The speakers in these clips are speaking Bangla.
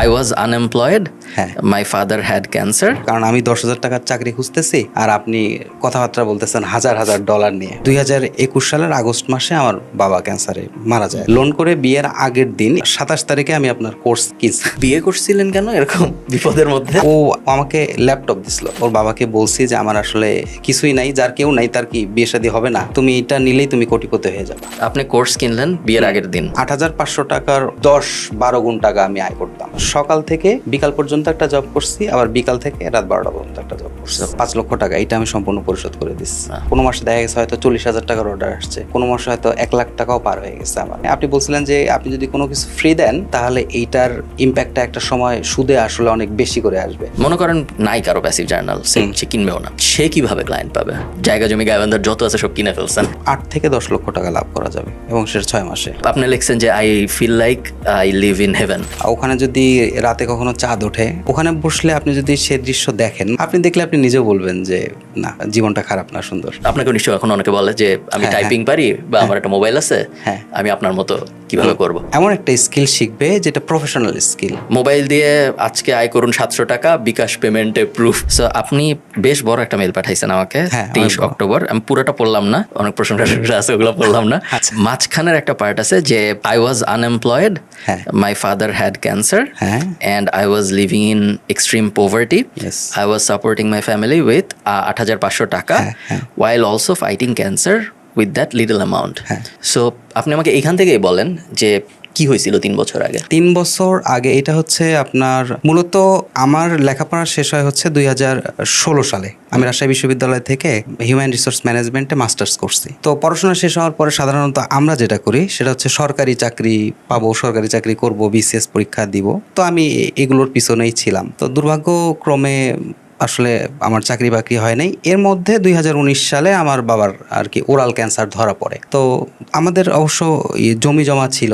I was unemployed. হ্যাঁ। My father had cancer. কারণ আমি 10,000 টাকার চাকরি খুঁজতেছি আর আপনি কথাবার্তা বলতেছেন হাজার হাজার ডলার নিয়ে। 2021 সালের আগস্ট মাসে আমার বাবা ক্যান্সারে মারা যায়। লোন করে বিয়ের আগের দিন 27 তারিখে আমি আপনার কোর্স কিনছি। বিয়ে করছিলেন কেন এরকম বিপদের মধ্যে? ও আমাকে ল্যাপটপ দিছিল। ওর বাবাকে বলছি যে আমার আসলে কিছুই নাই, যার কেউ নাই তার কি বিয়ে শাদী হবে না, তুমি এটা নিলেই তুমি কোটিপতি হয়ে যাবে। আপনি কোর্স কিনলেন বিয়ের আগের দিন। 8,500 টাকার 10-12 গুণ টাকা আমি আয় করতাম। সকাল থেকে বিকাল পর্যন্ত একটা জব করছি, আবার বিকাল থেকে রাত 12টা পর্যন্ত একটা জব করছি। 5 লক্ষ টাকা এটা আমি সম্পূর্ণ পরিশোধ করে দিচ্ছি। কোনো মাসে দেখা গেছে হয়তো 40,000 টাকার অর্ডার আসছে, কোনো মাসে হয়তো 1 লাখ টাকাও পার হয়ে গেছে আমার। আপনি বলছিলেন যে আপনি যদি কোনো কিছু ফ্রি দেন তাহলে এইটার ইম্প্যাক্টটা একটা সময় সুদে আসলে অনেক বেশি করে আসবে। মনে করেন নাই কারো প্যাসিভ জার্নাল, সে কিনবেও না, সে কিভাবে ক্লায়েন্ট পাবে? জায়গা জমি গায়বান্ধার যত আছে সব কিনে ফেলছেন। 8 থেকে 10 লক্ষ টাকা লাভ করা যাবে এবং সেটা 6 মাসে। আপনি লিখছেন যে I feel like I live in heaven. ওখানে যদি রাতে কখনো চাঁদ ওঠে, ওখানে বসলে আপনি যদি সে দৃশ্য দেখেন, আপনি দেখলে আপনি নিজেও বলবেন যে না, জীবনটা খারাপ না, সুন্দর। আপনাকে নিশ্চয়ই এখন অনেকে বলে যে আমি টাইপিং পারি বা আমার একটা মোবাইল আছে, আমি আপনার মতো কিভাবে করব? এমন একটা স্কিল শিখবে যেটা প্রফেশনাল স্কিল। মোবাইল দিয়ে আজকে আয় করুন 700 টাকা, বিকাশ পেমেন্টে প্রুফ। সো আপনি বেশ বড় একটা মেল পাঠাইছেন আমাকে 23 অক্টোবর। আমি পুরোটা পড়লাম না, অনেক প্রশ্ন আছে ওগুলো পড়লাম না। মাঝখানের একটা পার্ট আছে যে I was unemployed, my father had cancer and I was living in extreme poverty. I was supporting my family with 8,500 টাকা while also fighting cancer with that little amount. So আপনি আমাকে এখান থেকেই বলেন যে কি হয়েছিল 3 বছর আগে? 3 বছর আগে এটা হচ্ছে আপনার মূলত আমার লেখাপড়া শেষ হয় হচ্ছে 2016 সালে। আমি রাজশাহী বিশ্ববিদ্যালয় থেকে হিউম্যান রিসোর্স ম্যানেজমেন্টে মাস্টার্স করছি। তো পড়াশোনা শেষ হওয়ার পরে সাধারণত আমরা যেটা করি সেটা হচ্ছে সরকারি চাকরি পাবো, সরকারি চাকরি করব, বিসিএস পরীক্ষা দিব। তো আমি এগুলোর পিছনেই ছিলাম। তো দুর্ভাগ্যক্রমে আসলে আমার চাকরি বাকরি হয় নাই। এর মধ্যে 2019 সালে আমার বাবার আর কি ওরাল ক্যান্সার ধরা পড়ে। তো আমাদের অবশ্য জমি জমা ছিল,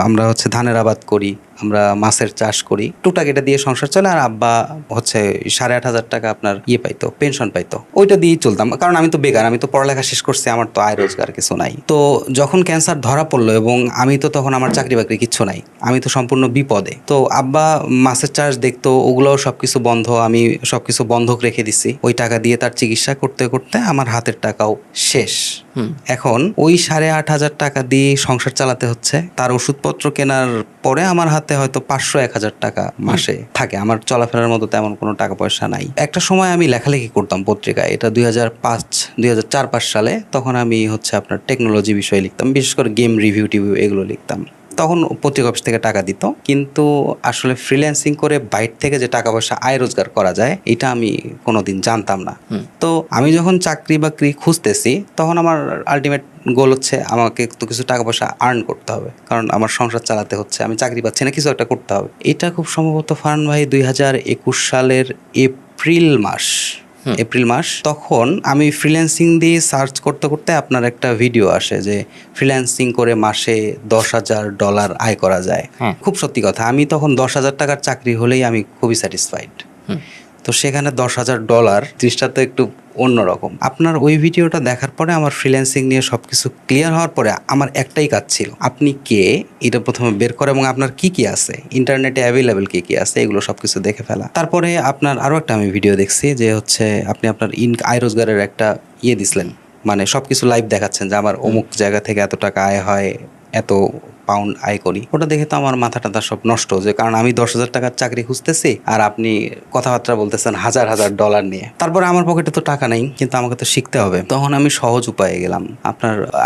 আমরা হচ্ছে ধানের আবাদ করি, আমরা মাছের চাষ করি, টুকটাক এটা দিয়ে সংসার চলে। আর আব্বা হচ্ছে 8,500 টাকা আপনার পাইতো, পেনশন পাইতো, ওইটা দিয়েই চলতাম। কারণ আমি তো বেকার, আমি তো পড়ালেখা শেষ করছি, আমার তো আয় রোজগার কিছু নাই। তো যখন ক্যান্সার ধরা পড়লো এবং আমি তো তখন আমার চাকরি বাকরি কিচ্ছু নাই, আমি তো সম্পূর্ণ বিপদে। তো আব্বা মাছের চাষ দেখতো, ওগুলোও সবকিছু বন্ধ, আমি সবকিছু বন্ধক রেখে দিছি। ওই টাকা দিয়ে তার চিকিৎসা করতে করতে আমার হাতের টাকাও শেষ। এখন ওই 8,500 টাকা দিয়ে সংসার চালাতে হচ্ছে। তার ওষুধপত্র কেনার পরে আমার হাতে হয়তো 500-1,000 টাকা মাসে থাকে। আমার চলাফেরার মতো তেমন কোনো টাকা পয়সা নাই। একটা সময় আমি লেখালেখি করতাম পত্রিকায়, এটা 2004-5 সালে। তখন আমি হচ্ছে আপনার টেকনোলজি বিষয়ে লিখতাম, বিশেষ করে গেম রিভিউ টিভিউ এগুলো লিখতাম। তখন পত্রিকা অফিস থেকে টাকা দিত, কিন্তু আসলে ফ্রিল্যান্সিং করে বাইরে থেকে যে টাকা পয়সা আয় রোজগার করা যায় এটা আমি কোনোদিন জানতাম না। তো আমি যখন চাকরি বাকরি খুঁজতেছি তখন আমার আলটিমেট গোল হচ্ছে আমাকে তো কিছু টাকা পয়সা আর্ন করতে হবে, কারণ আমার সংসার চালাতে হচ্ছে, আমি চাকরি পাচ্ছি না, কিছু একটা করতে হবে। এটা খুব সম্ভবত ফারহান ভাই 2021 সালের এপ্রিল মাস। তখন আমি ফ্রিল্যান্সিং দিয়ে সার্চ করতে করতে আপনার একটা ভিডিও আসে যে ফ্রিল্যান্সিং করে মাসে $10,000 আয় করা যায়। খুব সত্যি কথা, আমি তখন 10,000 টাকার চাকরি হলেই আমি খুবই স্যাটিসফাইড। তো সেখানে $10,000 জিনিসটা তো একটু অন্যরকম। আপনার ওই ভিডিওটা দেখার পরে আমার ফ্রিল্যান্সিং নিয়ে সবকিছু ক্লিয়ার হওয়ার পরে আমার একটাই কাজ ছিল, আপনি কে এটা প্রথমে বের করে এবং আপনার কি কি আছে, ইন্টারনেটে অ্যাভেলেবেল কি কি আছে, এগুলো সবকিছু দেখে ফেলা। তারপরে আপনার আরো একটা আমি ভিডিও দেখছি যে হচ্ছে আপনি আপনার আয় রোজগারের একটা দিছিলেন, মানে সবকিছু লাইভ দেখাচ্ছেন যে আমার অমুক জায়গা থেকে এত টাকা আয় হয়, এত পাউন্ড আয় করি। ওটা দেখে তো আমার মাথা টাথা সব নষ্ট, যে কারণ আমি 10,000 টাকার চাকরি খুঁজতেছি আর আপনি কথাবার্তা বলতেছেন হাজার হাজার ডলার নিয়ে। তারপরে আমার পকেটে তো টাকা নেই, কিন্তু আমাকে তো শিখতে হবে। তখন আমি সহজ উপায়ে গেলাম।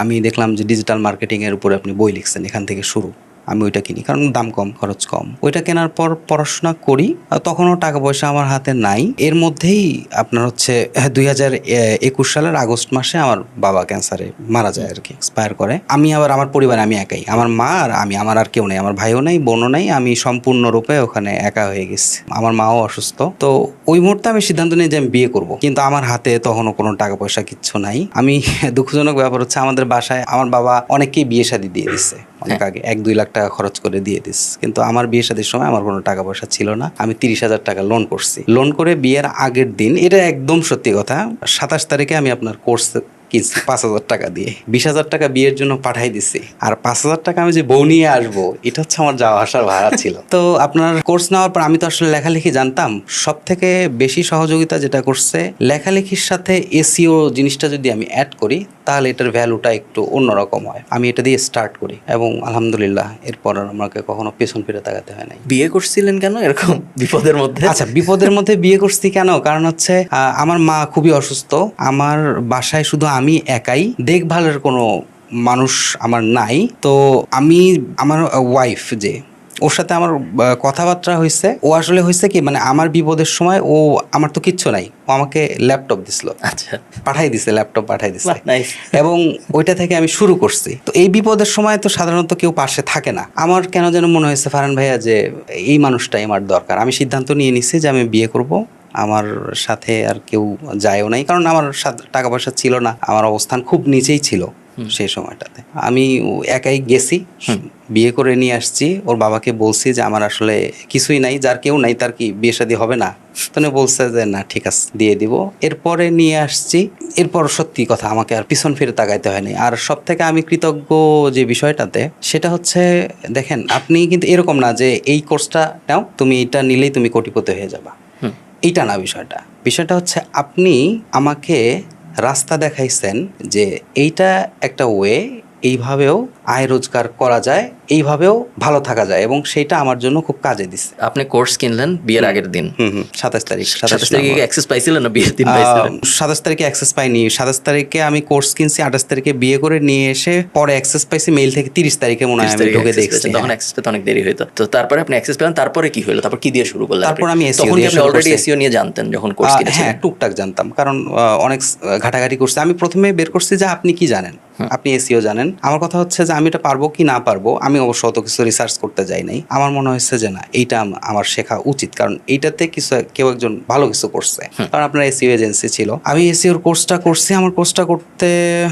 আমি দেখলাম যে ডিজিটাল মার্কেটিং এর উপরে আপনি বই লিখছেন, এখান থেকে শুরু। আমি ওইটা কিনি, কারণ দাম কম, খরচ কম। ওইটা কেনার পর পড়াশোনা করি, তখনও টাকা পয়সা আমার হাতে নাই। এর মধ্যেই আপনার হচ্ছে 2021 সালের আগস্ট মাসে আমার বাবা ক্যান্সারে মারা যায় আর কি, এক্সপায়ার করে। আমি আবার আমার পরিবারে আমি একাই, আমার মা আর আমি, আমার আর কেউ নেই, আমার ভাইও নেই, বোনও নেই, আমি সম্পূর্ণরূপে ওখানে একা হয়ে গেছি। আমার মাও অসুস্থ। তো ওই মুহূর্তে আমি সিদ্ধান্ত নিই যে আমি বিয়ে করব, কিন্তু আমার হাতে তখনও কোনো টাকা পয়সা কিচ্ছু নাই। আমি দুঃখজনক ব্যাপার হচ্ছে আমাদের বাসায় আমার বাবা অনেককেই বিয়ে শাদী দিয়ে দিচ্ছে, অনেক আগে 1-2 লাখ টাকা খরচ করে দিয়ে দিস, কিন্তু আমার বিয়ে শাদীর সময় আমার কোনো টাকা পয়সা ছিল না। আমি 30,000 টাকা লোন করছি। লোন করে বিয়ের আগের দিন, এটা একদম সত্যি কথা, 27 তারিখে আমি আপনার কোর্স কিনছি 5,000 টাকা দিয়ে, 20,000 টাকা বিয়ের জন্য পাঠাই দিছি, আর 5,000 টাকা আমি যে বউ নিয়ে আসবো এটা হচ্ছে আমার যাওয়া আসার ভাড়া ছিল। তো আপনার কোর্স নেওয়ার পর আমি তো আসলে লেখালেখি জানতাম, সব থেকে বেশি সহযোগিতা যেটা করছে লেখালেখির সাথে এসইও জিনিসটা যদি আমি অ্যাড করি তাহলে এটার ভ্যালুটা একটু অন্যরকম হয়। আমি এটা দিয়ে স্টার্ট করি এবং আলহামদুলিল্লাহ এরপর আর আমাকে কখনো পেছন ফিরে তাকাতে হয় নাই। বিয়ে করছিলেন কেন এরকম বিপদের মধ্যে? আচ্ছা, বিপদের মধ্যে বিয়ে করছি কেন, কারণ হচ্ছে আমার মা খুবই অসুস্থ, আমার বাসায় শুধু আমি একাই, দেখভালের কোনো মানুষ আমার নাই। তো আমি আমার ওয়াইফ যে ওর সাথে আমার কথাবার্তা হয়েছে, ও আসলে হয়েছে কি মানে আমার বিপদের সময় ও, আমার তো কিচ্ছু নাই, ও আমাকে ল্যাপটপ দিছিল, আচ্ছা, পাঠাই দিছে, ল্যাপটপ পাঠাই দিছে, নাইস। এবং ওইটা থেকে আমি শুরু করছি। তো এই বিপদের সময় তো সাধারণত কেউ পাশে থাকে না, আমার কেন যেন মনে হয়েছে ফারহান ভাইয়া যে এই মানুষটাই আমার দরকার। আমি সিদ্ধান্ত নিয়ে নিছি যে আমি বিয়ে করব, আমার সাথে আর কেউ যায়ও নাই, কারণ আমার সাথে টাকা পয়সা ছিল না, আমার অবস্থান খুব নিচেই ছিল সেই সময়টাতে। আমি একাই গেছি, বিয়ে করে নিয়ে আসছি। ওর বাবাকে বলছি যে আমার আসলে কিছুই নাই, যার কেউ নাই তার কি বিয়ে শাদী হবে না? তো উনি বলছে যে না ঠিক আছে দিয়ে দিব। এরপরে নিয়ে আসছি, এরপর সত্যি কথা আমাকে আর পিছন ফিরে তাকাইতে হয়নি। আর সব থেকে আমি কৃতজ্ঞ যে বিষয়টাতে, সেটা হচ্ছে দেখেন আপনি কিন্তু এরকম না যে এই কোর্সটা নাও তুমি, এটা নিলেই তুমি কোটিপতি হয়ে যাবা, এইটা না বিষয়টা। বিষয়টা হচ্ছে আপনি আমাকে রাস্তা দেখাইছেন যে এইটা একটা ওয়ে, এইভাবেও আয় রোজগার করা যায়, এইভাবেও ভালো থাকা যায়, এবং সেটা আমার জন্য খুব কাজে দিচ্ছে। আপনি কোর্স কিনলেন বিয়ের আগের দিন, 27 তারিখ। 27 তারিখে অ্যাক্সেস পাইছিলেন না বিয়ের দিন পাইছিলেন? 27 তারিখে অ্যাক্সেস পাইনি, 27 তারিখে আমি কোর্স কিনছি, 28 তারিখে বিয়ে করে নিয়ে এসে পরে অ্যাক্সেস পাইছি মেইল থেকে 30 তারিখে মনে হয় আমি ঢুকে দেখছি। তখন অ্যাক্সেস পেতে অনেক দেরি হইতো। তো তারপরে আপনি অ্যাক্সেস পেলেন, তারপরে কি হলো? তারপর কি দিয়ে শুরু করলেন? তারপর আমি এসইও তখন দিয়ে আপনি অলরেডি এসইও নিয়ে জানতেন যখন কোর্স কিনেছিলেন? হ্যাঁ, টুকটাক জানতাম, কারণ অনেক ঘাটাঘাটি করছি। আমি প্রথমে বের করছি যে আপনি কি জানেন, আপনি এসইও জানেন। আমার কথা হচ্ছে যে আমি এটা পারবো কি না পারবো, আমি অবশ্য অত কিছু রিসার্চ করতে যাই নাই। আমার মনে হয়েছে যে না, এইটা আমার শেখা উচিত, কারণ এইটাতে কিছু কেউ একজন ভালো কিছু করছে। কারণ আপনার এসইও এজেন্সি ছিল, আমি এসইওর কোর্সটা করছি। আমার কোর্সটা করতে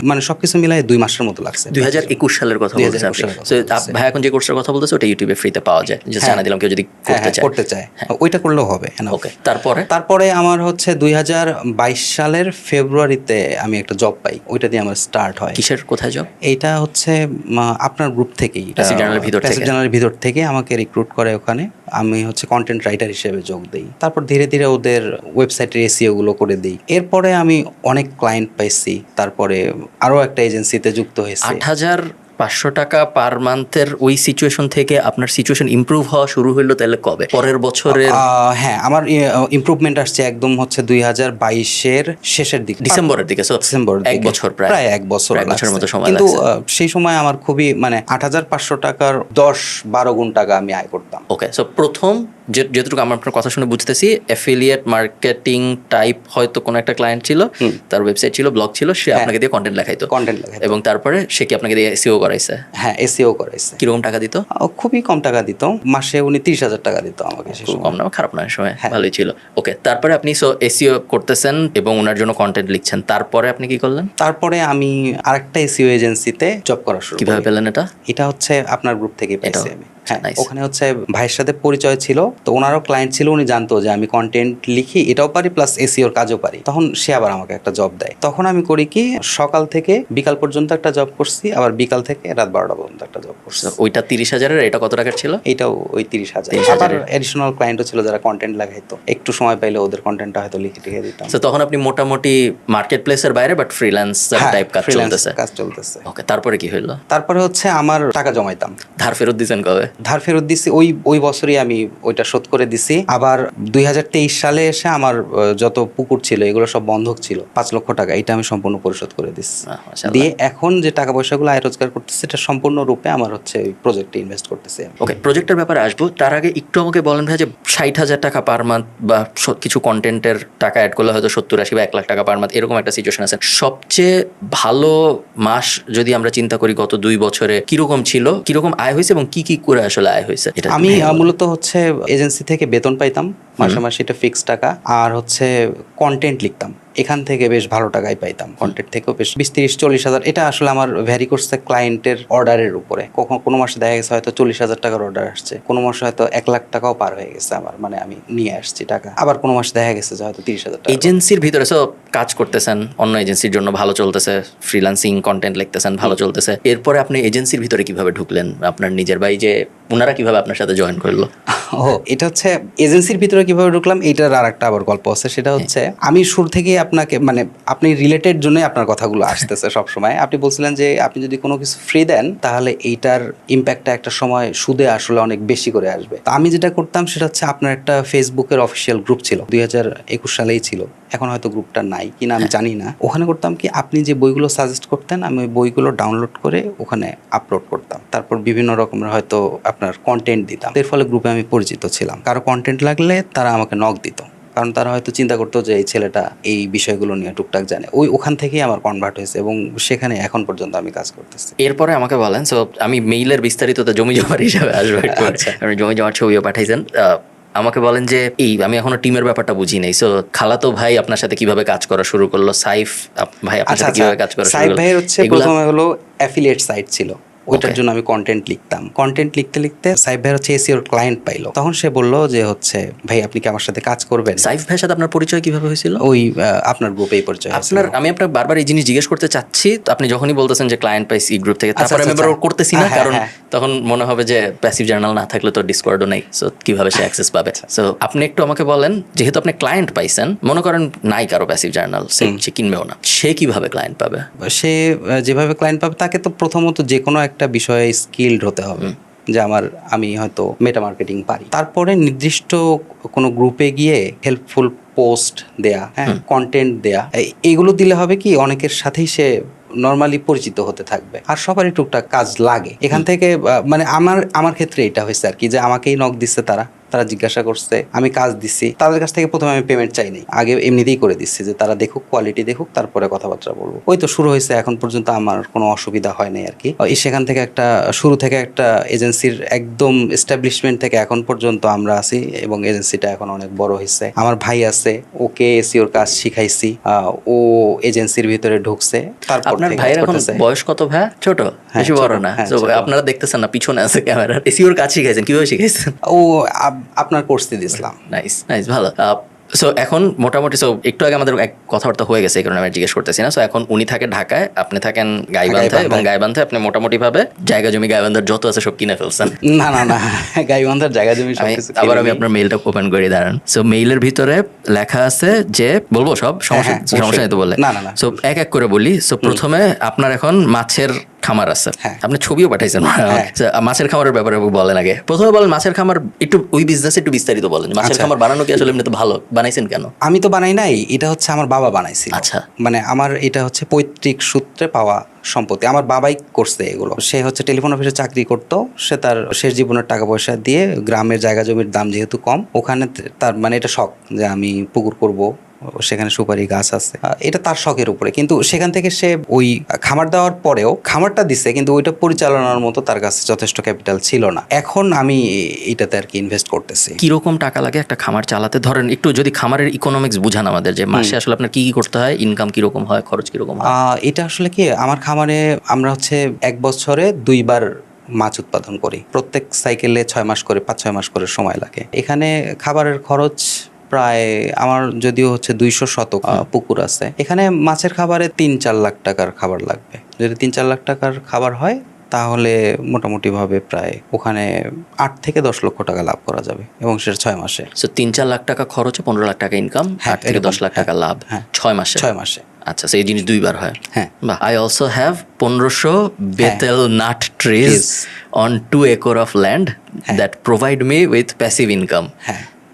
মানে সবকিছু মিলাই 2 মাসের মতো লাগছে। 2021 সালের কথা বলছেন আপনি? ভাই এখন যে কোর্সটার কথা বলতেছে ওটা ইউটিউবে ফ্রিতে পাওয়া যায়, জাস্ট জানা দিলাম কেউ যদি করতে চায় ওইটা করলেও হবে। ওকে, তারপরে আমার হচ্ছে 2022 সালের ফেব্রুয়ারিতে আমি একটা জব পাই, ওইটা দিয়ে আমার স্টার্ট হয়। কিসের, কোথায় জব? এইটা হচ্ছে আপনার গ্রুপ থেকেই, প্যাসিভ জার্নালের ভিতর থেকে আমাকে রিক্রুট করে ওখানে। আমি হচ্ছে কন্টেন্ট রাইটার হিসেবে যোগ দিই। তারপর ধীরে ধীরে ওদের ওয়েবসাইটের এসইও গুলো করে দিই। এরপরে আমি অনেক ক্লায়েন্ট পাইছি, তারপরে আরো একটা এজেন্সিতে যুক্ত হয়েছি। 8,500 টাকা পার মান্থের ওই সিচুয়েশন থেকে আপনার সিচুয়েশন ইমপ্রুভ হওয়া শুরু হলো তাহলে কবে? পরের বছরের? হ্যাঁ, আমার ইমপ্রুভমেন্ট আসছে একদম হচ্ছে 2022-এর শেষের দিকে, ডিসেম্বরের দিকে। ডিসেম্বর, 1 বছর, প্রায় 1 বছরের মতো সময়। কিন্তু সেই সময় আমার খুবই মানে 8,500 টাকার 10-12 গুণ টাকা আমি আয় করতাম। ওকে, সো প্রথম যেটুকু আমার আপনার কথা শুনে বুঝতেছি, অ্যাফিলিয়েট মার্কেটিং টাইপ হয়তো কোনো একটা ক্লায়েন্ট ছিল, তার ওয়েবসাইট ছিল, ব্লগ ছিল, সে আপনাকে দিয়ে কন্টেন্ট লেখাইতো, এবং তারপরে সে কি আপনাকে দিয়ে এসইও করাইছে? হ্যাঁ, এসইও করাইছে। কিরকম টাকা দিত? খুবই কম টাকা দিত, মাসে উনি 30,000 টাকা দিত আমাকে। খুব কম না, খারাপ না, সময় ভালোই ছিল। ওকে, তারপরে আপনি এসইও করতেছেন এবং ওনার জন্য কন্টেন্ট লিখছেন, তারপরে আপনি কি করলেন? তারপরে আমি আরেকটা এসইও এজেন্সিতে জব করা শুরু করি। কিভাবে পেলেন এটা? এটা হচ্ছে আপনার গ্রুপ থেকে পেয়েছি আমি। হ্যাঁ, ওখানে হচ্ছে ভাইয়ের সাথে পরিচয় ছিল, তো ওনারও ক্লায়েন্ট ছিল, উনি জানতো যে আমি কন্টেন্ট লিখি, এটাও পারি প্লাস এসইওর কাজও পারি। তখন সে আবার আমাকে একটা জব দেয়। তখন আমি করি কি, সকাল থেকে বিকাল পর্যন্ত একটা জব করছি, আবার বিকাল থেকে রাত 12টা পর্যন্ত একটা জব করছি। ওইটা 30,000-এর, এটা কত টাকার ছিল? এইটাও ওই 30,000। আবার এডিশনাল ক্লায়েন্টও ছিল যারা কন্টেন্ট লাগাইতো, একটু সময় পাইলে ওদের কন্টেন্টটা হয়তো লিখে দিতাম। তো তখন আপনি মোটামুটি মার্কেট প্লেসের বাইরে বাট ফ্রিল্যান্সার টাইপ কাজ চলতেছে। ওকে, তারপরে কি হইলো? তারপরে হচ্ছে আমার টাকা জমাইতাম। ধার ফেরত দিয়েছেন কবে? ধার ফেরত দিছি ওই বছরই আমি ওইটা শোধ করে দিছি। আবার 2023 সালে এসে আমার যত পুকুর ছিল এগুলো সব বন্ধক ছিল, 5 লক্ষ টাকা, এটা আমি সম্পূর্ণ পরিশোধ করে দিচ্ছি। দিয়ে এখন যে টাকা পয়সাগুলো আয় রোজগার করতেছে, এটা সম্পূর্ণ রূপে আমার হচ্ছে ওই প্রজেক্টে ইনভেস্ট করতেছি। ওকে, প্রজেক্টের ব্যাপারে আসবো, তার আগে একটু আমাকে বলেন ভাই যে 60,000 টাকা পার মান্থ বা কিছু কন্টেন্টের টাকা অ্যাড করলে হয়তো 70-80 বা 1 লাখ টাকা পার মান্থ, এরকম একটা সিচুয়েশন আছে। সবচেয়ে ভালো মাস যদি আমরা চিন্তা করি গত 2 বছরে কিরকম ছিল, কিরকম আয় হয়েছে এবং কি করে আসলে আয় হয়েছে? আমি মূলত হচ্ছে এজেন্সি থেকে বেতন পাইতাম মাসে মাসে এটা ফিক্স টাকা। আর হচ্ছে কন্টেন্ট লিখতাম, এখান থেকে বেশ ভালো টাকাই পাইতাম। কন্টেন্ট থেকেও বেশ 20-30-40 হাজার। এটা আসলে আমার ভ্যারি করছে ক্লায়েন্টের অর্ডারের উপরে। কোনো মাসে দেখা গেছে হয়তো 40,000 টাকার অর্ডার আসছে, কোনো মাসে হয়তো 1 লাখ টাকাও পার হয়ে গেছে আমার, মানে আমি নিয়ে আসছি টাকা। আবার কোনো মাসে দেখা গেছে যে হয়তো 30,000 টাকা। এজেন্সির ভিতরে সো কাজ করতেছেন, অন্য এজেন্সির জন্য ভালো চলতেছে, ফ্রিল্যান্সিং কন্টেন্ট লিখতেছেন, ভালো চলতেছে, এরপরে আপনি এজেন্সির ভিতরে কিভাবে ঢুকলেন আপনার নিজের, বা এই যে ওনারা কিভাবে আপনার সাথে জয়েন করলো? ও, এটা হচ্ছে এজেন্সির ভিতরে কিভাবে ঢুকলাম, এইটার আর একটা আবার গল্প আছে। সেটা হচ্ছে আমি শুরু থেকেই আপনাকে, মানে আপনি রিলেটেড জন্যই আপনার কথাগুলো আসতেছে সব সময়। আপনি বলছিলেন যে আপনি যদি কোনো কিছু ফ্রি দেন তাহলে এইটার ইম্প্যাক্টটা একটা সময় সুদে আসলে অনেক বেশি করে আসবে। তো আমি যেটা করতাম সেটা হচ্ছে, আপনার একটা ফেসবুকের অফিসিয়াল গ্রুপ ছিল, 2021 সালেই ছিল, এখন হয়তো গ্রুপটা নাই কিনা আমি জানি না। ওখানে করতাম কি, আপনি যে বইগুলো সাজেস্ট করতেন আমি ওই বইগুলো ডাউনলোড করে ওখানে আপলোড করতাম, তারপর বিভিন্ন রকমের হয়তো আপনার কন্টেন্ট দিতাম। এর ফলে গ্রুপে আমি পরিচিত ছিলাম। কারো কন্টেন্ট লাগলে তারা আমাকে নক দিত, কারণ তারা হয়তো চিন্তা করতো যে এই ছেলেটা এই বিষয়গুলো নিয়ে টুকটাক জানে। ওখান থেকেই আমার কনভার্ট হয়েছে এবং সেখানে এখন পর্যন্ত আমি কাজ করতেছি। এরপরে আমাকে বলেন, সো আমি মেইলের বিস্তারিততে জমি জমার হিসাবে আসবো একটু। আপনি জমি জমার ছবিও পাঠাইছেন। আমাকে বলেন যে আমি এখনো টিমের ব্যাপারটা বুঝি নাই। সো খালাতো ভাই আপনার সাথে কিভাবে কাজ করা শুরু করলো, সাইফ ভাই আপনার সাথে কিভাবে কাজ করা শুরু সাইফ করলো? ভাইয়ের হচ্ছে প্রথমে হলো অ্যাফিলিয়েট সাইট ছিল, ওইটার জন্য আমি কন্টেন্ট লিখতাম। কন্টেন্ট লিখতে লিখতে সাইফ ভাই হচ্ছে এসিওর ক্লায়েন্ট পাইলো। তখন সে বললো যে হচ্ছে ভাই আপনি কি আমার সাথে কাজ করবেন। সাইফ ভাইয়ের সাথে আপনার পরিচয় কিভাবে হয়েছিল? ওই আপনার গ্রুপেই পরিচয় হয়েছিল। আমি আপনার বারবার এই জিনিস জিজ্ঞেস করতে চাচ্ছি, তো আপনি যখনই বলতেছেন যে ক্লায়েন্ট পাইছি গ্রুপ থেকে, তারপরে আমি এবার করতেছি না, কারণ তখন মনে হবে যে প্যাসিভ জার্নাল না থাকলে তো ডিসকর্ডও নেই, সো কিভাবে সে অ্যাক্সেস পাবে। সো আপনি একটু আমাকে বলেন, যেহেতু আপনি ক্লায়েন্ট পাইছেন, মনে করেন নাই কারো প্যাসিভ জার্নাল, সে কিনবেও না, সে কিভাবে ক্লায়েন্ট পাবে? সে যেভাবে ক্লায়েন্ট পাবে, তাকে তো প্রথমত যে কোনো একটা বিষয়ে স্কিলড হতে হবে। যে আমি হয়তো মেটা মার্কেটিং পারি, তারপরে নির্দিষ্ট কোনো গ্রুপে গিয়ে হেল্পফুল পোস্ট দেয়া, হ্যাঁ, কন্টেন্ট দেয়া, এইগুলো দিলে হবে কি অনেকের সাথেই সে নর্মালি পরিচিত হতে থাকবে। আর সবারই টুকটাক কাজ লাগে এখান থেকে। মানে আমার ক্ষেত্রে এটা হয়েছে আর কি, যে আমাকেই নক দিচ্ছে তারা জিজ্ঞাসা করছে, আমি কাজ দিচ্ছি, তাদের কাছ থেকে প্রথমে আমি পেমেন্ট চাই নাই, আগে এমনিতেই করে দিচ্ছি যে তারা দেখুক, কোয়ালিটি দেখুক, তারপরে কথাবার্তা বলবো। ওই তো শুরু হয়েছে, এখন পর্যন্ত আমার কোনো অসুবিধা হয় নাই আর কি। সেখান থেকে শুরু থেকে একটা এজেন্সির একদম এস্টাবলিশমেন্ট থেকে এখন পর্যন্ত আমরা আছি, এবং এজেন্সিটা এখন অনেক বড় হয়েছে। আমার ভাই আছে, ওকে এসিওর কাজ শিখাইছি, ও এজেন্সির ভিতরে ঢুকছে। তারপর আপনার ভাইয়ের এখন বয়স কত ভাই? ছোট, বেশি বড় না? আপনারা দেখতেছেন না, পিছনে আছে ক্যামেরা। এসিওর কাজ শিখাইছেন, কিভাবে শিখাইছেন? ও আপনার কোর্স দিয়ে দিয়েছিলাম। নাইস, ভালো। সো এখন মোটামুটি, সো একটু আগে আমাদের এক কথাবার্তা হয়ে গেছে, এই কারণে আমি জিজ্ঞেস করতেছি না। সো এখন উনি থাকে ঢাকায়, আপনি থাকেন গাইবান্ধায়, এবং গাইবান্ধায় আপনি মোটামুটি ভাবে জায়গা জমি গাইবান্ধার যত আছে সব কিনে ফেলছেন। না, গাইবান্ধার জায়গা জমি আবার আমি আপনার মেইলটা ওপেন করে দাঁড়ান। সো মেইলের ভিতরে লেখা আছে যে, বলবো সব সমস্যা নেই তো বলে? না। সো এক এক করে বলি। সো প্রথমে আপনার এখন মাছের খামার আছে, আপনি ছবিও পাঠাইছেন। মাছের খামারের ব্যাপারে বলেন আগে। প্রথমে বলেন মাছের খামার, একটু ওই বিজনেস একটু বিস্তারিত বলেন। মাছের খামার বানানো কি আসলে এমনি তো ভালো, বানাইছেন কেন? আমি তো বানাই নাই, এটা হচ্ছে আমার বাবা বানাইছিল। আচ্ছা, মানে আমার এটা হচ্ছে পৈতৃক সূত্রে পাওয়া সম্পত্তি, আমার বাবাই করছে এগুলো। সে হচ্ছে টেলিফোন অফিসে চাকরি করতো, সে তার শেষ জীবনের টাকা পয়সা দিয়ে, গ্রামের জায়গা জমির দাম যেহেতু কম, ওখানে তার মানে এটা শখ যে আমি পুকুর করব, সেখানে সুপারি গাছ আছে, এটা তার শখের উপরে। কিন্তু সেখান থেকে সে ওই খামার দেওয়ার পরেও খামারটা দিছে, কিন্তু ওইটা পরিচালনার মতো তার কাছে যথেষ্ট ক্যাপিটাল ছিল না। এখন আমি এটাতে আর কি ইনভেস্ট করতেছি। কিরকম টাকা লাগে একটা খামার চালাতে? ধরেন একটু যদি খামারের ইকোনমিক্স বুঝান আমাদের, যে মাসে আসলে আপনার কি করতে হয়, ইনকাম কিরকম হয়, খরচ কিরকম হয়? এটা আসলে কি, আমার খামারে আমরা হচ্ছে 1 বছরে 2 বার মাছ উৎপাদন করি। প্রত্যেক সাইকেলে 6 মাস করে, 5-6 মাস করে সময় লাগে। এখানে খাবারের খরচ প্রায়, আমার যদিও হচ্ছে 200 শতক পুকুর আছে, এখানে মাছের খাবারে 3-4 লাখ টাকার খাবার লাগবে। যদি 3-4 লাখ টাকার খাবার হয় তাহলে মোটামুটি ভাবে প্রায় ওখানে 8 থেকে 10 লক্ষ টাকা লাভ করা যাবে, এবং সেটা 6 মাসে। সো 3-4 লাখ টাকা খরচে 15 লাখ টাকা ইনকাম, 8 থেকে 10 লাখ টাকা লাভ 6 মাসে। আচ্ছা, সেই জিনিস 2 বার হয়। হ্যাঁ, I also have 1500 betel nut trees on 2 acre of land that provide me with passive income.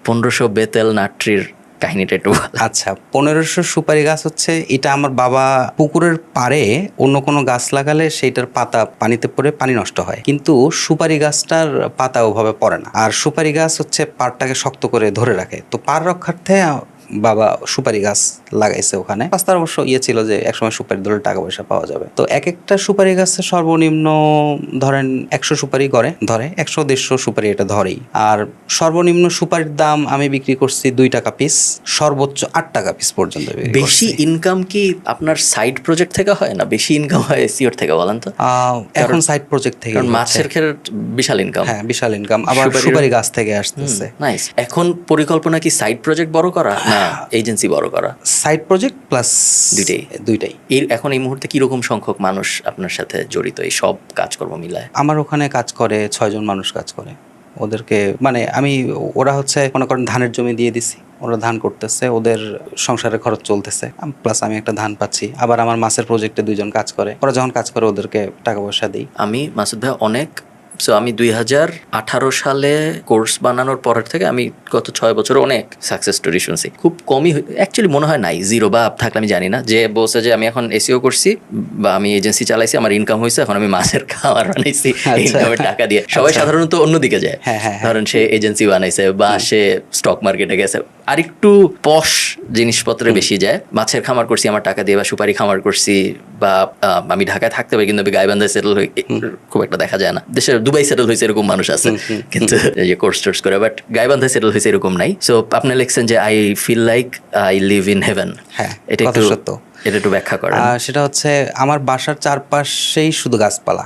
1500 betel nut ট্রির কাহিনীটা একটু। আচ্ছা, 1500 সুপারি গাছ হচ্ছে, এটা আমার বাবা পুকুরের পাড়ে অন্য কোনো গাছ লাগালে সেইটার পাতা পানিতে পড়ে পানি নষ্ট হয়, কিন্তু সুপারি গাছটার পাতা ওভাবে পড়ে না। আর সুপারি গাছ হচ্ছে পাড়টাকে শক্ত করে ধরে রাখে, তো পাড় রক্ষার্থে বাবা সুপারি গাছ লাগাইছে ওখানে। রাস্তার অবশ্য ছিল যে একসময় সুপারি ধরে টাকা পয়সা পাওয়া যাবে। তো এক একটা সুপারি গাছে সর্বনিম্ন ধরেন 100 সুপারি ধরে 100-150 সুপারি এটা ধরেই। আর সর্বনিম্ন সুপারির দাম আমি বিক্রি করছি 2 টাকা পিস, সর্বোচ্চ 8 টাকা পিস পর্যন্ত বিক্রি বেশি করছি। ইনকাম কি আপনার সাইড প্রজেক্ট থেকে হয় না বেশি ইনকাম হয় এসইওর থেকে বলেন তো? এখন সাইড প্রজেক্ট থেকে কারণ মাছের ক্ষেত্রে বিশাল ইনকাম। হ্যাঁ বিশাল ইনকাম, আবার সুপারি গাছ থেকে আসতেছে। নাইস। এখন পরিকল্পনা কি সাইড প্রজেক্ট বড় করা না এজেন্সি বড় করা? সাইড প্রজেক্ট প্লাস দুইটাই। এখন এই মুহূর্তে কি রকম সংখ্যক মানুষ আপনার সাথে জড়িত এই সব কাজকর্ম মিলায়? আমার ওখানে কাজ করে 6 জন মানুষ কাজ করে। ওদেরকে মানে ওরা হচ্ছে মনে করেন ধানের জমি দিয়ে দিছি, ওরা ধান করতেছে, ওদের সংসারের খরচ চলতেছে, প্লাস আমি একটা ধান পাচ্ছি। আবার আমার মাছের প্রজেক্টে 2 জন কাজ করে, ওরা যখন কাজ করে ওদেরকে টাকা পয়সা দিই। আমি মাসুদ ভাই আমি 2018 সালে কোর্স বানানোর পরের থেকে আমি গত 6 বছরে অনেক সাকসেস স্টোরি শুনছি। খুব কমই, অ্যাকচুয়ালি মনে হয় নাই, জিরো বা থাকলে আমি জানি না, যে বলছে যে আমি এখন এসইও করছি বা আমি এজেন্সি চালাইছি, আমার ইনকাম হয়েছে, এখন আমি মাছের খাবার বানাইছি ইনকামের টাকা দিয়ে। সবাই সাধারণত অন্যদিকে যায়, ধরেন সে এজেন্সি বানাইছে বা সে স্টক মার্কেটে গেছে, আর একটু পশ জিনিসপত্রে বেশি যায়। মাছের খামার করছি আমার টাকা দিয়ে, বা সুপারি খামার করছি, বা আমি ঢাকায় থাকতে পারি কিন্তু গাইবান্ধায় সেটেল হয়ে খুব একটা দেখা যায় না। দেশের দুবাই সেটেল হয়েছে এরকম মানুষ আছে কিন্তু যে কোর্স টোর্স করে, বাট গাইবান্ধায় সেটেল হয়েছে এরকম নাই। সো আপনি লিখছেন যে I feel like I live in heaven. হ্যাঁ, এটা একটু সত্য, এটা একটু ব্যাখ্যা করেন। সেটা হচ্ছে আমার বাসার চারপাশেই শুধু গাছপালা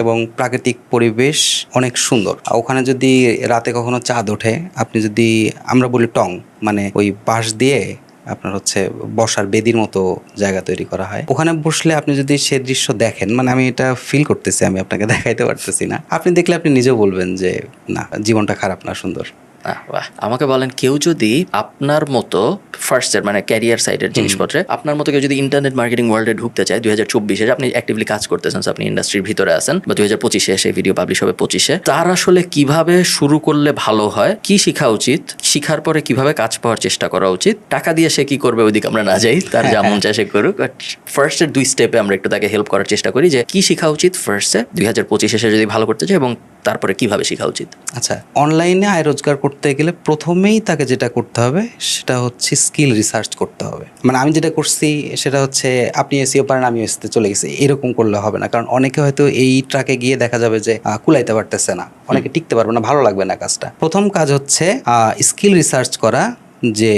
এবং প্রাকৃতিক পরিবেশ অনেক সুন্দর। ওখানে যদি রাতে কখনো চাঁদ ওঠে, আপনি যদি, আমরা বলি টং, মানে ওই বাঁশ দিয়ে আপনার হচ্ছে বসার বেদির মতো জায়গা তৈরি করা হয়, ওখানে বসলে আপনি যদি সে দৃশ্য দেখেন, মানে আমি এটা ফিল করতেছি, আমি আপনাকে দেখাইতে পারতেছি না, আপনি দেখলে আপনি নিজেও বলবেন যে না, জীবনটা খারাপ না, সুন্দর। আমাকে বলেন, কেউ যদি আপনার মতো ফার্স্টের মানে ক্যারিয়ার সাইডের জিনিসপত্রে আপনার মতো কেউ যদি ইন্টারনেট মার্কেটিং ওয়ার্ল্ডে ঢুকতে চায় 2024-এ, আপনি অ্যাক্টিভলি কাজ করতেছেন, আপনি ইন্ডাস্ট্রির ভিতরে আছেন, বা 2025-এ এসে ভিডিও পাবলিশ হবে 25-এ, তার আসলে কিভাবে শুরু করলে ভালো হয়, কি শেখা উচিত, শিখার পরে কিভাবে কাজ পাওয়ার চেষ্টা করা উচিত, টাকা দিয়ে সে কি করবে ওইদিকে আমরা না যাই, তার যেমন চায় সে করুক, বাট ফার্স্টের 2 স্টেপে আমরা একটু তাকে হেল্প করার চেষ্টা করি যে কি শেখা উচিত ফার্স্টে 2025 এসে যদি ভালো করতে চায়, এবং তারপরে কিভাবে শেখা উচিত। আচ্ছা, অনলাইনে আয় রোজগার করতে গেলে প্রথমেই তাকে যেটা করতে হবে সেটা হচ্ছে স্কিল রিসার্চ করতে হবে। মানে আমি যেটা করছি সেটা হচ্ছে, আপনি এসইও পারেন, আমি এসতে চলে গেছি, এরকম করলে হবে না। কারণ অনেকে হয়তো এই ট্র্যাকে গিয়ে দেখা যাবে যে কুলাইতে পারতেছে না, অনেকে টিকতে পারবে না, ভালো লাগবে না কাজটা। প্রথম কাজ হচ্ছে স্কিল রিসার্চ করা, যে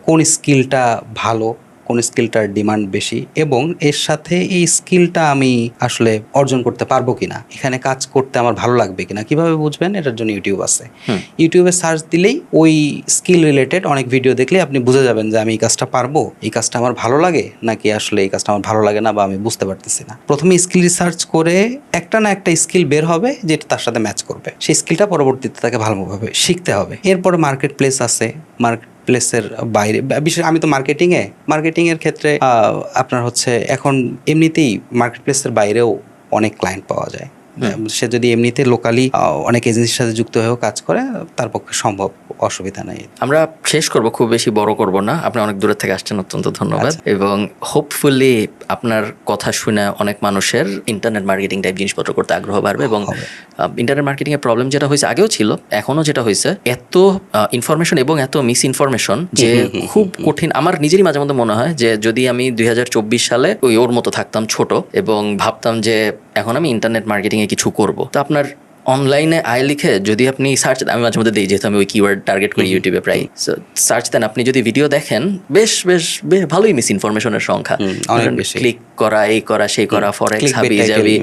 কোন স্কিলটা ভালো, কোন স্কিলটার ডিমান্ড বেশি, এবং এর সাথে এই স্কিলটা আমি আসলে অর্জন করতে পারবো কিনা, এখানে কাজ করতে আমার ভালো লাগবে কিনা। কিভাবে বুঝবেন? এটার জন্য ইউটিউব আছে। ইউটিউবে সার্চ দিলেই ওই স্কিল রিলেটেড অনেক ভিডিও দেখলে আপনি বুঝে যাবেন যে আমি এই কাজটা পারবো, এই কাজটা আমার ভালো লাগে, নাকি আসলে এই কাজটা আমার ভালো লাগে না, বা আমি বুঝতে পারতেছি না। প্রথমে স্কিল রিসার্চ করে একটা না একটা স্কিল বের হবে যেটা তার সাথে ম্যাচ করবে, সেই স্কিলটা পরবর্তীতে তাকে ভালোভাবে শিখতে হবে। এরপরে মার্কেট প্লেস আছে, প্লেসের বাইরে, বিশেষ আমি তো মার্কেটিং এর ক্ষেত্রে আপনার হচ্ছে এখন এমনিতেই মার্কেট প্লেসের বাইরেও অনেক ক্লায়েন্ট পাওয়া যায়। সে যদি এমনিতে লোকালি অনেক এজেন্সির সাথে যুক্ত হয়েও কাজ করে, তার পক্ষে সম্ভব, অসুবিধা নেই। আমরা শেষ করব, খুব বেশি বড় করব না, আপনি অনেক দূরের থেকে আসছেন, অত্যন্ত ধন্যবাদ। এবং হোপফুলি আপনার কথা শুনে অনেক মানুষের ইন্টারনেট মার্কেটিং টাইপ জিনিসপত্র করতে আগ্রহ বাড়বে। এবং ইন্টারনেট মার্কেটিং এর প্রবলেম যেটা হয়েছে, আগেও ছিল, এখনো যেটা হয়েছে, এত ইনফরমেশন এবং এত মিস ইনফরমেশন যে খুব কঠিন। আমার নিজেরই মাঝে মধ্যে মনে হয় যে যদি আমি 2024 সালে ওর মতো থাকতাম, ছোট, এবং ভাবতাম যে এখন আমি ইন্টারনেট মার্কেটিং এ কিছু করব, তো আপনার অনলাইনে আয় লিখে যদি আপনি সার্চ, আমি মাঝে মধ্যে দিই, যেহেতু আমি ওই কিওয়ার্ড টার্গেট করি ইউটিউবে প্রায়, সার্চ দেন, আপনি যদি ভিডিও দেখেন, বেশ ভালোই মিস ইনফরমেশনের সংখ্যা, ক্লিক করা, এই করা, সেই করা, ফরেক্স, হাবি জাবি,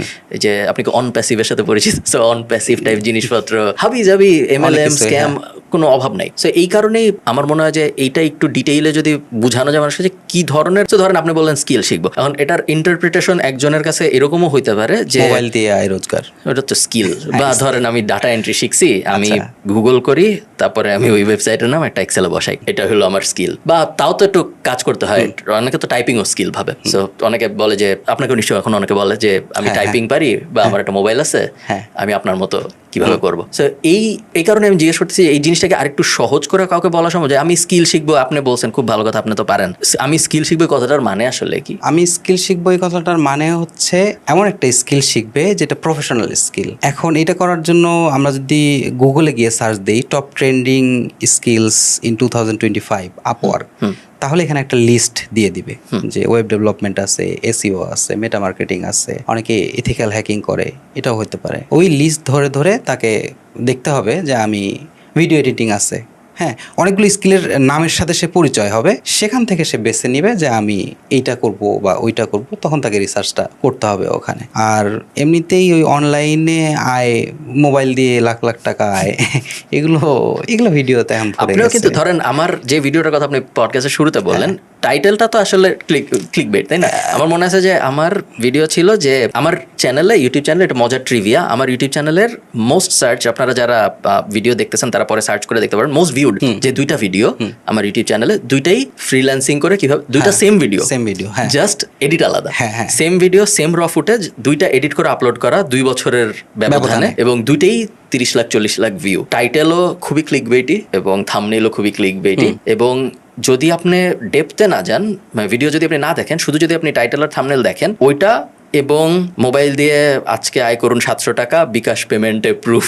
যে আপনি অন প্যাসিভের সাথে পরিচিত, সো অন প্যাসিভ টাইপ জিনিসপত্র, হাবি জাবি, MLM, স্ক্যাম, কোনো অভাব নাই। সো এই কারণেই আমার মনে হয় যে এইটা একটু ডিটেইলে যদি বোঝানো যায় মানুষকে যে কি ধরনের, তো ধরেন আপনি বললেন স্কিল শিখবো, এখন এটার ইন্টারপ্রিটেশন একজনের কাছে এরকমও হইতে পারে যে মোবাইল দিয়ে আয় রোজগার, ওটা তো স্কিল। বা ধরেন আমি ডাটা এন্ট্রি শিখছি, আমি গুগল করি, তারপরে আমি ওই ওয়েবসাইটের নাম একটা এক্সেলে বসাই, এটা হলো আমার স্কিল। বা তাও তো একটু কাজ করতে হয়, অনেকে তো টাইপিংও স্কিল ভাবে। সো অনেকে বলে যে, আপনাকে নিশ্চয়ই এখন অনেকে বলে যে আমি টাইপিং পারি, বা আমার একটা মোবাইল আছে, আমি আপনার মতো কিভাবে করবো। তো এই কারণে আমি জিজ্ঞেস করতেছি এই জিনিসটাকে আরেকটু সহজ করে কাউকে বলা সম্ভব যে আমি স্কিল শিখবো, আপনি বলছেন খুব ভালো কথা, আপনি তো পারেন, আমি স্কিল শিখবো কথাটার মানে আসলে কি? আমি স্কিল শিখবো এই কথাটার মানে হচ্ছে এমন একটা স্কিল শিখবে যেটা প্রফেশনাল স্কিল। এখন এটা করার জন্য আমরা যদি গুগলে গিয়ে সার্চ দিই top trending skills in 2025 Upwork, তাহলে এখানে একটা লিস্ট দিয়ে দিবে যে ওয়েব ডেভেলপমেন্ট আছে, এসইও আছে, মেটা মার্কেটিং আছে, অনেকে এথিক্যাল হ্যাকিং করে, এটাও হতে পারে। ওই লিস্ট ধরে ধরে তাকে দেখতে হবে যে আমি ভিডিও এডিটিং আছে, হ্যাঁ, অনেকগুলো স্কিলের নামের সাথে সে পরিচয় হবে, সেখান থেকে সে বেছে নিবে যে আমি এইটা করব বা ওইটা করব, তখন তাকে রিসার্চটা করতে হবে ওখানে। আর এমনিতেই ওই অনলাইনে আয়, মোবাইল দিয়ে লাখ লাখ টাকা আয়, এগুলো ভিডিওতে এখন পড়ে আপনিও গেছে। কিন্তু ধরেন আমার যে ভিডিওটার কথা আপনি পডকাস্টের শুরুতে বললেন, টাইটেলটা তো আসলে ক্লিক বেট, তাই না? আমার মনে আছে যে আমার ভিডিও ছিল যে আমার চ্যানেলে, ইউটিউব চ্যানেলে, এটা মজার ট্রিভিয়া, আমার ইউটিউব চ্যানেলের মোস্ট সার্চ, আপনারা যারা ভিডিও দেখতেছেন তারা পরে সার্চ করে দেখতে পারেন, মোস্ট ভিউড যে 2টা ভিডিও আমার ইউটিউব চ্যানেলে, 2টাই ফ্রিল্যান্সিং করে কিভাবে, 2টা সেম ভিডিও, হ্যাঁ, জাস্ট এডিট আলাদা, হ্যাঁ, সেম ভিডিও সেম র ফুটেজ, 2টা এডিট করে আপলোড করা 2 বছরের ব্যবধানে, এবং 2টাই 30 লাখ 40 লাখ ভিউ। টাইটেলও খুবই ক্লিকবেইটি এবং থাম্বনেইলও খুবই ক্লিকবেইটি, এবং যদি আপনি ডেপথে না যান, ভিডিও যদি আপনি না দেখেন, শুধু যদি আপনি টাইটেল আর থাম্বনেইল দেখেন, ওইটা এবং মোবাইল দিয়ে আজকে আয় করুন 700 টাকা, বিকাশ পেমেন্টে প্রুফ,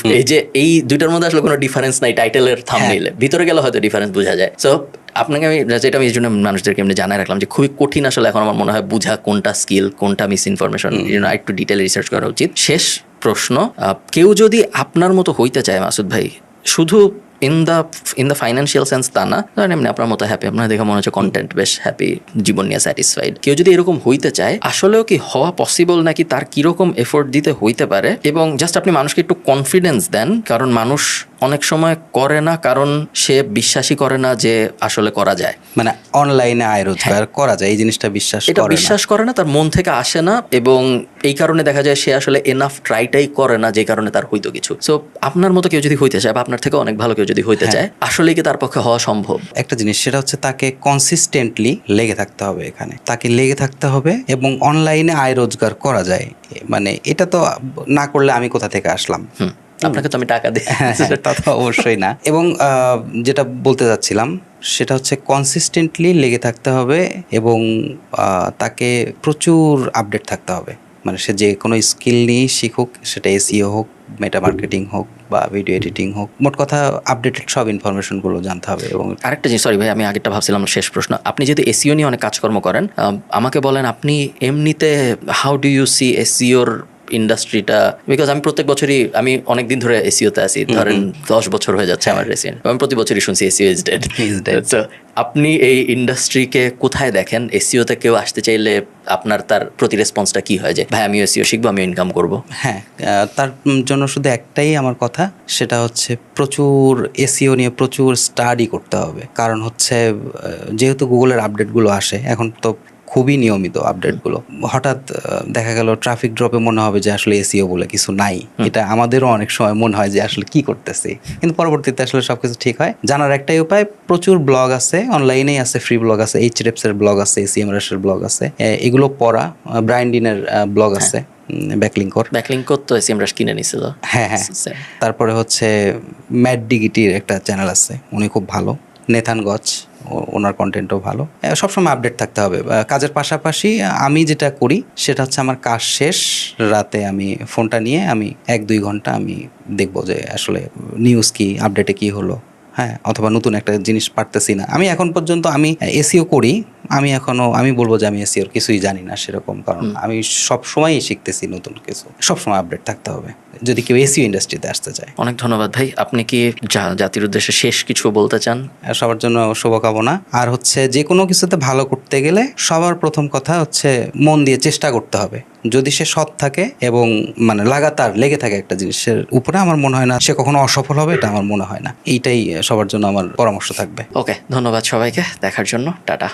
এই দুইটার মধ্যে আসলে কোনো ডিফারেন্স নাই টাইটেলের থাম্বনেইলে, ভিতরে গেলে হয়তো ডিফারেন্স বোঝা যায়। সো আপনাকে আমি যেটা এই জন্য মানুষদেরকে এমনি জানাই রাখলাম যে খুবই কঠিন আসলে এখন আমার মনে হয় বোঝা কোনটা স্কিল কোনটা মিস ইনফরমেশন, একটু ডিটেল রিসার্চ করা উচিত। শেষ প্রশ্ন, কেউ যদি আপনার মতো হইতে চায় মাসুদ ভাই, শুধু ইন দ্য ফাইন্যান্সিয়াল সেন্স তা না, ধরেন এমনি আপনার মতো হ্যাপি, আপনার দেখে মনে হচ্ছে কন্টেন্ট বেশ হ্যাপি, জীবন নিয়ে স্যাটিসফাইড, কেউ যদি এরকম হইতে চায়, আসলেও কি হওয়া পসিবল, নাকি তার কিরকম এফোর্ট দিতে হইতে পারে? এবং জাস্ট আপনি মানুষকে একটু কনফিডেন্স দেন, কারণ মানুষ অনেক সময় করে না কারণ সে বিশ্বাসই করে না যে আসলে করা যায়, মানে অনলাইনে আয় রোজগার করা যায় এই জিনিসটা বিশ্বাস করে না, তার মন থেকে আসে না, এবং এই কারণে দেখা যায় সে আসলে এনাফ ট্রাইটাই করে না, যে কারণে তার হইতো কিছু। সো আপনার মতো কেউ যদি হইতে চায়, বা আপনার থেকে অনেক ভালো কেউ যদি হইতে চায়, আসলে কি তার পক্ষে হওয়া সম্ভব? একটা জিনিস, সেটা হচ্ছে তাকে কনসিস্টেন্টলি লেগে থাকতে হবে, এখানে তাকে লেগে থাকতে হবে, এবং অনলাইনে আয় রোজগার করা যায়, মানে এটা তো না করলে আমি কোথা থেকে আসলাম, আপনাকে তো আমি টাকা দিই, তা তো অবশ্যই না। এবং যেটা বলতে চাচ্ছিলাম সেটা হচ্ছে কনসিস্টেন্টলি লেগে থাকতে হবে, এবং তাকে প্রচুর আপডেট থাকতে হবে, মানে সে যে কোনো স্কিল নিয়ে শিখুক, সেটা এসইও হোক, মেটা মার্কেটিং হোক বা ভিডিও এডিটিং হোক, মোট কথা আপডেটেড সব ইনফরমেশনগুলো জানতে হবে। এবং আরেকটা জিনিস, সরি ভাই, আমি আগেরটা ভাবছিলাম শেষ প্রশ্ন, আপনি যদি এসইও নিয়ে অনেক কাজকর্ম করেন, আমাকে বলেন আপনি এমনিতে হাউ ডু ইউ সি এসইওর ইন্ডাস্ট্রিটা? বিকজ আমি প্রত্যেক বছরই, আমি অনেক দিন ধরে এসইওতে আছি, ধরেন 10 বছর হয়ে যাচ্ছে আমার রেসিডেন্ট, আমি প্রতি বছরই শুনছি এসইও ইজ ডেড। তো আপনি এই ইন্ডাস্ট্রিকে কোথায় দেখেন? এসইওতে কেউ আসতে চাইলে আপনার তার প্রতি রেসপন্সটা কি হয়, যে ভাই আমি এসইও শিখবো, আমি ইনকাম করব? হ্যাঁ, তার জন্য শুধু একটাই আমার কথা, সেটা হচ্ছে প্রচুর এসইও নিয়ে প্রচুর স্টাডি করতে হবে। কারণ হচ্ছে যেহেতু গুগলের আপডেটগুলো আসে এখন তো খুবই নিয়মিত আপডেটগুলো, হঠাৎ দেখা গেল ট্রাফিক ড্রপে মনে হবে যে আসলে এসইও বলে কিছু নাই, এটা আমাদেরও অনেক সময় মনে হয় যে আসলে কি করতেছি, কিন্তু পরবর্তীতে আসলে সবকিছু ঠিক হয়। জানার একটাই উপায়, প্রচুর ব্লগ আছে অনলাইনেই আছে, ফ্রি ব্লগ আছে, এইচরেপস এর ব্লগ আছে, এসইএমআরএস এর ব্লগ আছে, এগুলো পড়া, ব্রায়ান ডিনের ব্লগ আছে, ব্যাকলিংকর তো এসইএমআরএস কিনে নিছিল। হ্যাঁ, তারপরে হচ্ছে ম্যাট ডিগিটির একটা চ্যানেল আছে, উনি খুব ভালো, নেথান গচ, ওনার কন্টেন্টও ভালো। সবসময় আপডেট থাকতে হবে। কাজের পাশাপাশি আমি যেটা করি সেটা হচ্ছে আমার কাজ শেষ রাতে আমি ফোনটা নিয়ে আমি 1-2 ঘন্টা আমি দেখবো যে আসলে নিউজ কি, আপডেটে কি হলো, হ্যাঁ, অথবা নতুন একটা জিনিস পারতেছি না। আমি এখন পর্যন্ত আমি এসইও করি, আমি বলবো যে আমি এসইওর কিছুই জানি না সেরকম, কারণ আমি সবসময়ই শিখতেছি নতুন কিছু, সবসময় আপডেট থাকতে হবে যদি কেউ এসইও ইন্ডাস্ট্রিতে আসতে চায়। অনেক ধন্যবাদ ভাই। আপনি কি জাতির উদ্দেশ্যে শেষ কিছু বলতে চান? সবার জন্য শুভকামনা। আর হচ্ছে যে কোনো কিছুতে ভালো করতে গেলে সবার প্রথম কথা হচ্ছে মন দিয়ে চেষ্টা করতে হবে। যদি সে সৎ থাকে এবং মানে লাগাতার লেগে থাকে একটা জিনিসের উপরে, আমার মনে হয় না সে কখনো অসফল হবে, এটা আমার মনে হয় না। এইটাই সবার জন্য আমার পরামর্শ থাকবে। ওকে, ধন্যবাদ সবাইকে দেখার জন্য। টাটা।